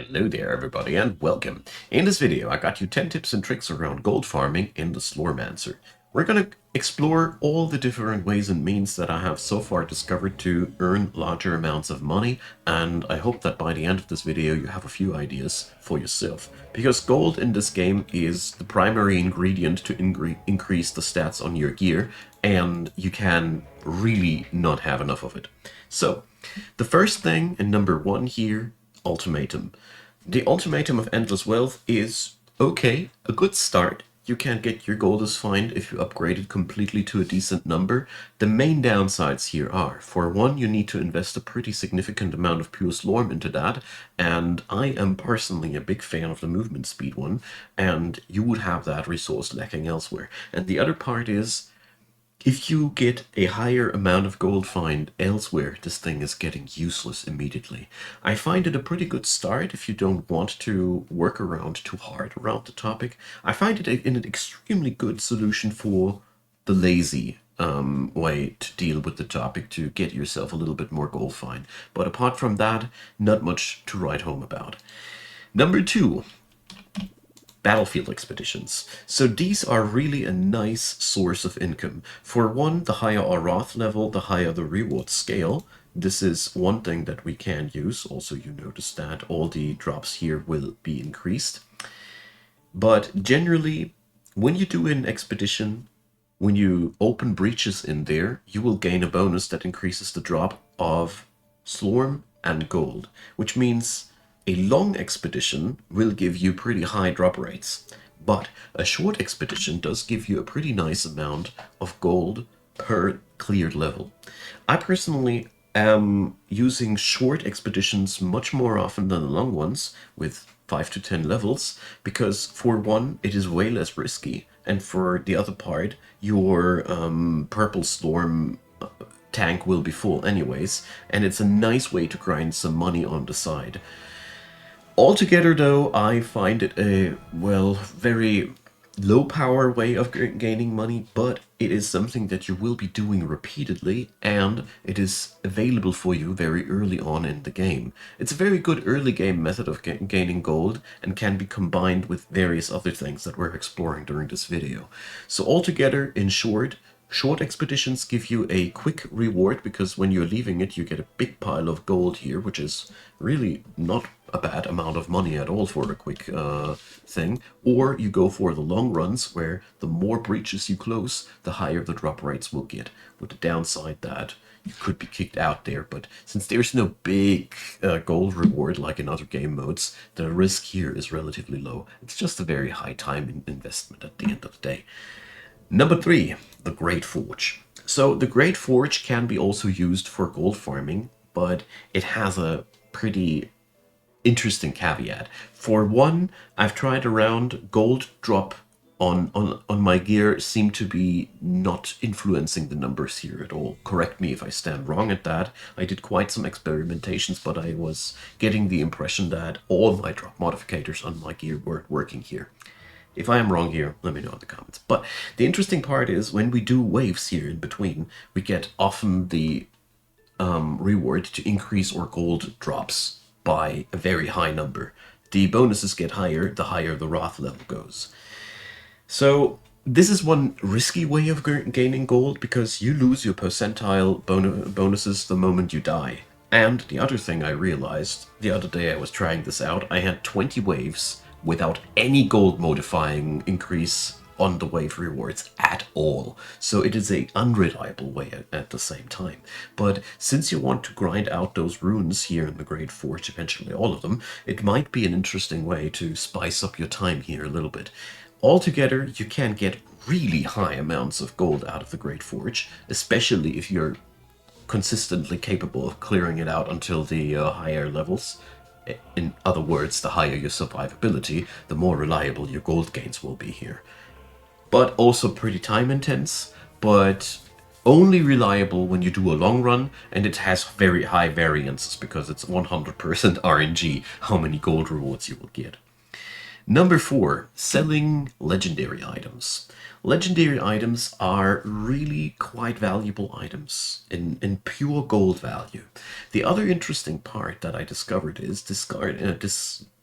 Hello there everybody and welcome. In this video I got you 10 tips and tricks around gold farming in the Slormancer. We're gonna explore all the different ways and means that I have so far discovered to earn larger amounts of money, and I hope that by the end of this video you have a few ideas for yourself. Because gold in this game is the primary ingredient to increase the stats on your gear, and you can really not have enough of it. So, the first thing, and number one here, Ultimatum. The Ultimatum of Endless Wealth is okay, a good start. You can get your gold is fine if you upgrade it completely to a decent number. The main downsides here are, for one, you need to invest a pretty significant amount of pure Slorm into that, and I am personally a big fan of the movement speed one, and you would have that resource lacking elsewhere. And the other part is, if you get a higher amount of gold find elsewhere, this thing is getting useless immediately. I find it a pretty good start if you don't want to work around too hard around the topic. I find it an extremely good solution for the lazy way to deal with the topic to get yourself a little bit more gold find. But apart from that, not much to write home about. Number two, battlefield expeditions. So these are really a nice source of income. For one, the higher our Wrath level, the higher the reward scale. This is one thing that we can use. Also, you notice that all the drops here will be increased. But generally, when you do an expedition, when you open breaches in there, you will gain a bonus that increases the drop of Slorm and gold, which means a long expedition will give you pretty high drop rates, but a short expedition does give you a pretty nice amount of gold per cleared level. I personally am using short expeditions much more often than the long ones with 5 to 10 levels, because for one, it is way less risky, and for the other part, your purple storm tank will be full anyways, and it's a nice way to grind some money on the side. Altogether, though, I find it a, well, very low power way of gaining money, but it is something that you will be doing repeatedly, and it is available for you very early on in the game. It's a very good early game method of gaining gold, and can be combined with various other things that we're exploring during this video. So altogether, in short expeditions give you a quick reward, because when you're leaving it, you get a big pile of gold here, which is really not a bad amount of money at all for a quick thing. Or you go for the long runs, where the more breaches you close, the higher the drop rates will get, with the downside that you could be kicked out there. But since there's no big gold reward like in other game modes, the risk here is relatively low. It's just a very high time investment at the end of the day. Number three, the Great Forge. So the Great Forge can be also used for gold farming, but it has a pretty interesting caveat. For one, I've tried around, gold drop on my gear seem to be not influencing the numbers here at all. Correct me if I stand wrong at that. I did quite some experimentations, but I was getting the impression that all my drop modifiers on my gear weren't working here. If I am wrong here, let me know in the comments. But the interesting part is, when we do waves here in between, we get often the reward to increase our gold drops by a very high number. The bonuses get higher, the higher the Wrath level goes. So this is one risky way of gaining gold, because you lose your percentile bonuses the moment you die. And the other thing I realized, the other day I was trying this out, I had 20 waves without any gold modifying increase on the wave rewards at all. So it is a unreliable way at the same time. But since you want to grind out those runes here in the Great Forge, eventually all of them, it might be an interesting way to spice up your time here a little bit. Altogether, you can get really high amounts of gold out of the Great Forge, especially if you're consistently capable of clearing it out until the higher levels. In other words, the higher your survivability, the more reliable your gold gains will be here. But also pretty time intense, but only reliable when you do a long run, and it has very high variances because it's 100% RNG how many gold rewards you will get. Number 4, selling legendary items. Legendary items are really quite valuable items in pure gold value. The other interesting part that I discovered is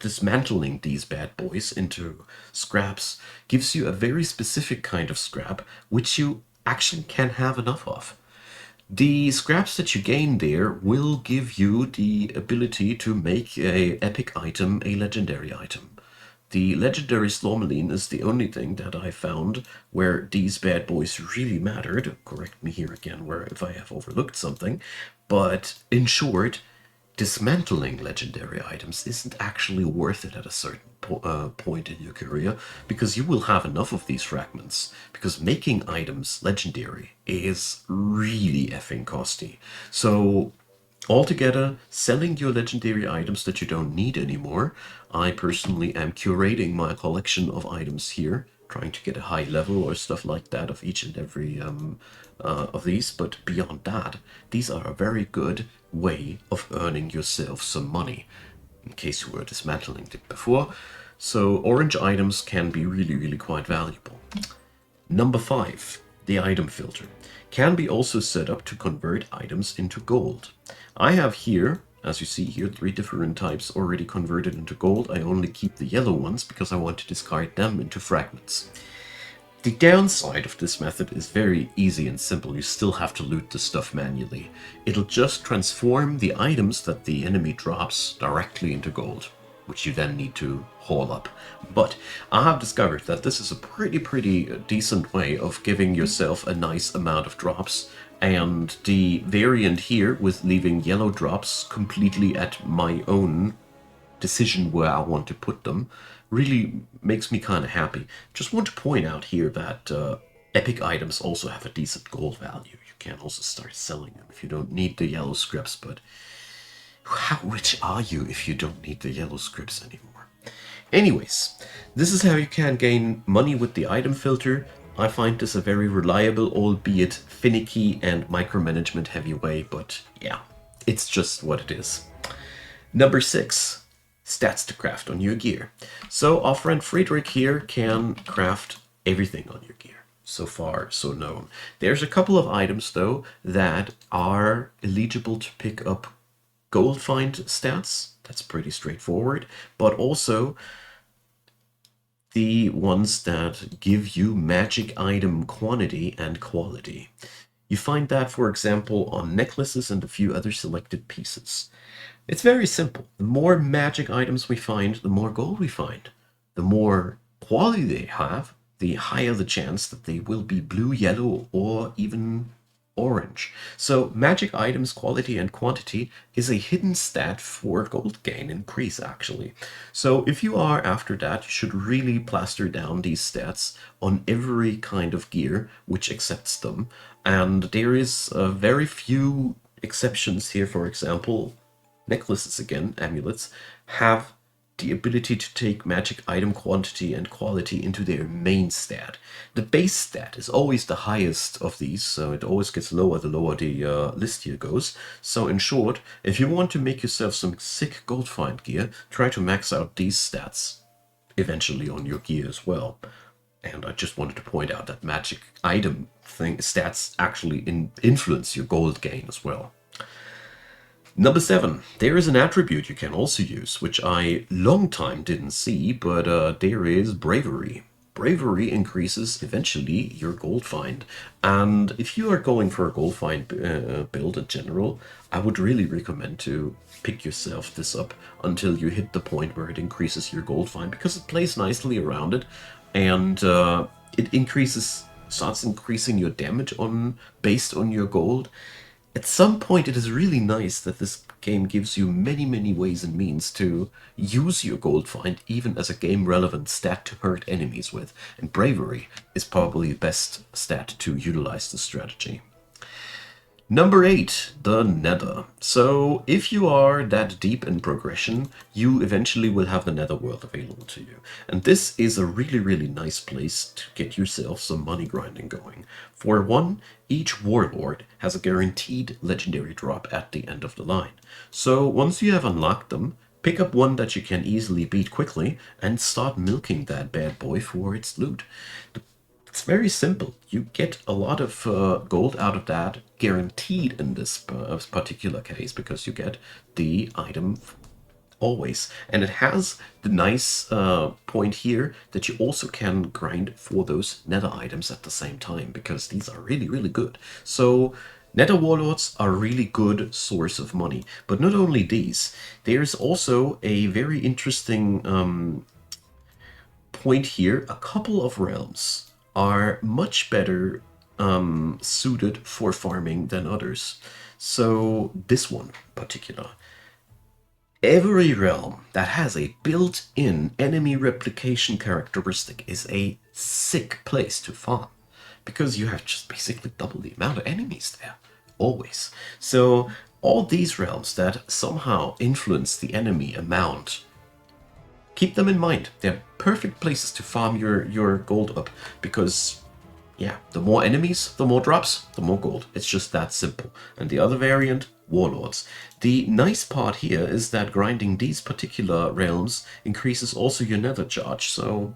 dismantling these bad boys into scraps gives you a very specific kind of scrap which you actually can have enough of. The scraps that you gain there will give you the ability to make a epic item a legendary item. The legendary Slormancer is the only thing that I found where these bad boys really mattered. Correct me here again where if I have overlooked something. But in short, dismantling legendary items isn't actually worth it at a certain point in your career, because you will have enough of these fragments, because making items legendary is really effing costly. So altogether, selling your legendary items that you don't need anymore. I personally am curating my collection of items here, trying to get a high level or stuff like that of each and every of these. But beyond that, these are a very good way of earning yourself some money, in case you were dismantling it before. So orange items can be really, really quite valuable. Number 5, the item filter, can be also set up to convert items into gold. I have here, as you see here, 3 different types already converted into gold. I only keep the yellow ones because I want to discard them into fragments. The downside of this method is very easy and simple. You still have to loot the stuff manually. It'll just transform the items that the enemy drops directly into gold, which you then need to haul up. But I have discovered that this is a pretty decent way of giving yourself a nice amount of drops, and the variant here with leaving yellow drops completely at my own decision where I want to put them really makes me kind of happy. Just want to point out here that epic items also have a decent gold value. You can also start selling them if you don't need the yellow scripts, but how rich are you if you don't need the yellow scripts anymore? Anyways, this is how you can gain money with the item filter. I find this a very reliable, albeit finicky and micromanagement heavy way, but yeah, it's just what it is. Number 6, stats to craft on your gear. So our friend Friedrich here can craft everything on your gear. So far, so known. There's a couple of items, though, that are eligible to pick up gold find stats. That's pretty straightforward. But also the ones that give you magic item quantity and quality. You find that, for example, on necklaces and a few other selected pieces. It's very simple. The more magic items we find, the more gold we find. The more quality they have, the higher the chance that they will be blue, yellow, or even orange. So magic items quality and quantity is a hidden stat for gold gain increase, actually. So if you are after that, you should really plaster down these stats on every kind of gear which accepts them. And there is very few exceptions here. For example, necklaces again, amulets, have the ability to take magic item quantity and quality into their main stat. The base stat is always the highest of these, so it always gets lower the lower the list here goes. So in short, if you want to make yourself some sick gold find gear, try to max out these stats eventually on your gear as well. And I just wanted to point out that magic item stats actually influence your gold gain as well. Number 7, there is an attribute you can also use, which I long time didn't see, but there is Bravery. Bravery increases eventually your gold find. And if you are going for a gold find build in general, I would really recommend to pick yourself this up until you hit the point where it increases your gold find, because it plays nicely around it, and it starts increasing your damage based on your gold. At some point, it is really nice that this game gives you many ways and means to use your gold find even as a game-relevant stat to hurt enemies with, and Bravery is probably the best stat to utilize this strategy. Number 8, the Nether. So if you are that deep in progression, you eventually will have the Netherworld available to you. And this is a really nice place to get yourself some money grinding going. For one, each warlord has a guaranteed legendary drop at the end of the line. So once you have unlocked them, pick up one that you can easily beat quickly and start milking that bad boy for its loot. It's very simple. You get a lot of gold out of that, guaranteed in this particular case, because you get the item always. And it has the nice point here that you also can grind for those nether items at the same time, because these are really, really good. So nether warlords are a really good source of money. But not only these, there's also a very interesting point here. A couple of realms are much better suited for farming than others. So this one in particular. Every realm that has a built-in enemy replication characteristic is a sick place to farm, because you have just basically double the amount of enemies there, always. So all these realms that somehow influence the enemy amount, keep them in mind. They're perfect places to farm your gold up, because yeah, the more enemies, the more drops, the more gold. It's just that simple. And the other variant, warlords. The nice part here is that grinding these particular realms increases also your nether charge, so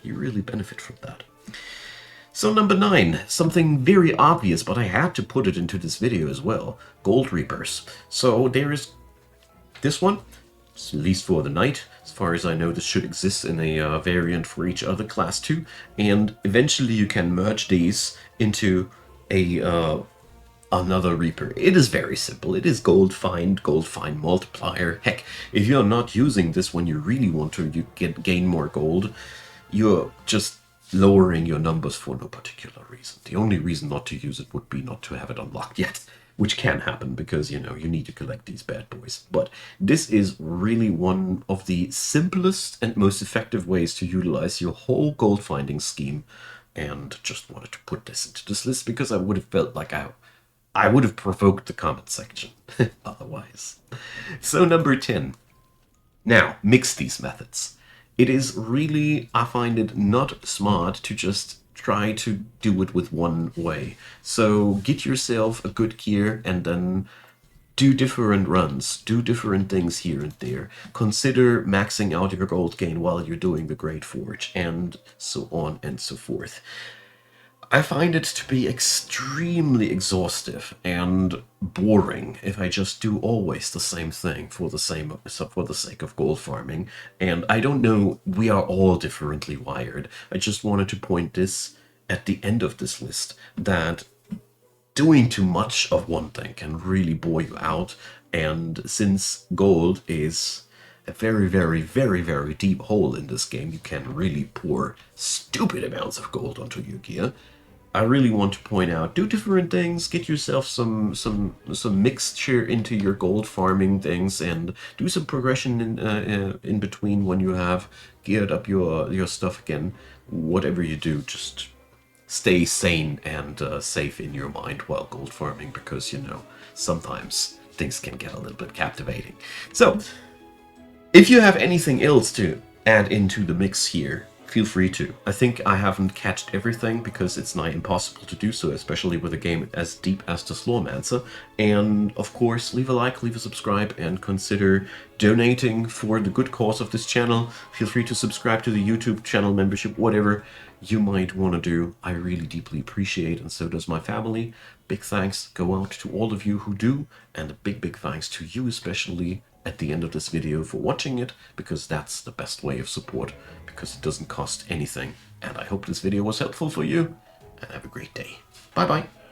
you really benefit from that. So number 9, something very obvious, but I had to put it into this video as well. Gold Reapers. So there is this one, at least for the knight. As far as I know, this should exist in a variant for each other class too. And eventually you can merge these into a another Reaper. It is very simple. It is gold find multiplier. Heck, if you're not using this when you really want to gain more gold, you're just lowering your numbers for no particular reason. The only reason not to use it would be not to have it unlocked yet, which can happen because, you know, you need to collect these bad boys. But this is really one of the simplest and most effective ways to utilize your whole gold finding scheme, and just wanted to put this into this list because I would have felt like I would have provoked the comment section otherwise. So number 10. Now, mix these methods. It is really, I find it not smart to just try to do it with one way. So get yourself a good gear and then do different runs, do different things here and there. Consider maxing out your gold gain while you're doing the Great Forge, and so on and so forth. I find it to be extremely exhaustive and boring if I just do always the same thing for the sake of gold farming. And I don't know, we are all differently wired. I just wanted to point this at the end of this list, that doing too much of one thing can really bore you out. And since gold is a very, very, very, very deep hole in this game, you can really pour stupid amounts of gold onto your gear. I really want to point out, do different things, get yourself some mixture into your gold farming things, and do some progression in between when you have geared up your stuff again. Whatever you do, just stay sane and safe in your mind while gold farming, because, you know, sometimes things can get a little bit captivating. So, if you have anything else to add into the mix here, feel free to. I think I haven't catched everything because it's nigh impossible to do so, especially with a game as deep as the Slormancer. And of course, leave a like, leave a subscribe, and consider donating for the good cause of this channel. Feel free to subscribe to the YouTube channel membership, whatever you might want to do. I really deeply appreciate, and so does my family. Big thanks go out to all of you who do, and a big, big thanks to you especially at the end of this video for watching it, because that's the best way of support, because it doesn't cost anything. And I hope this video was helpful for you, and have a great day. Bye bye.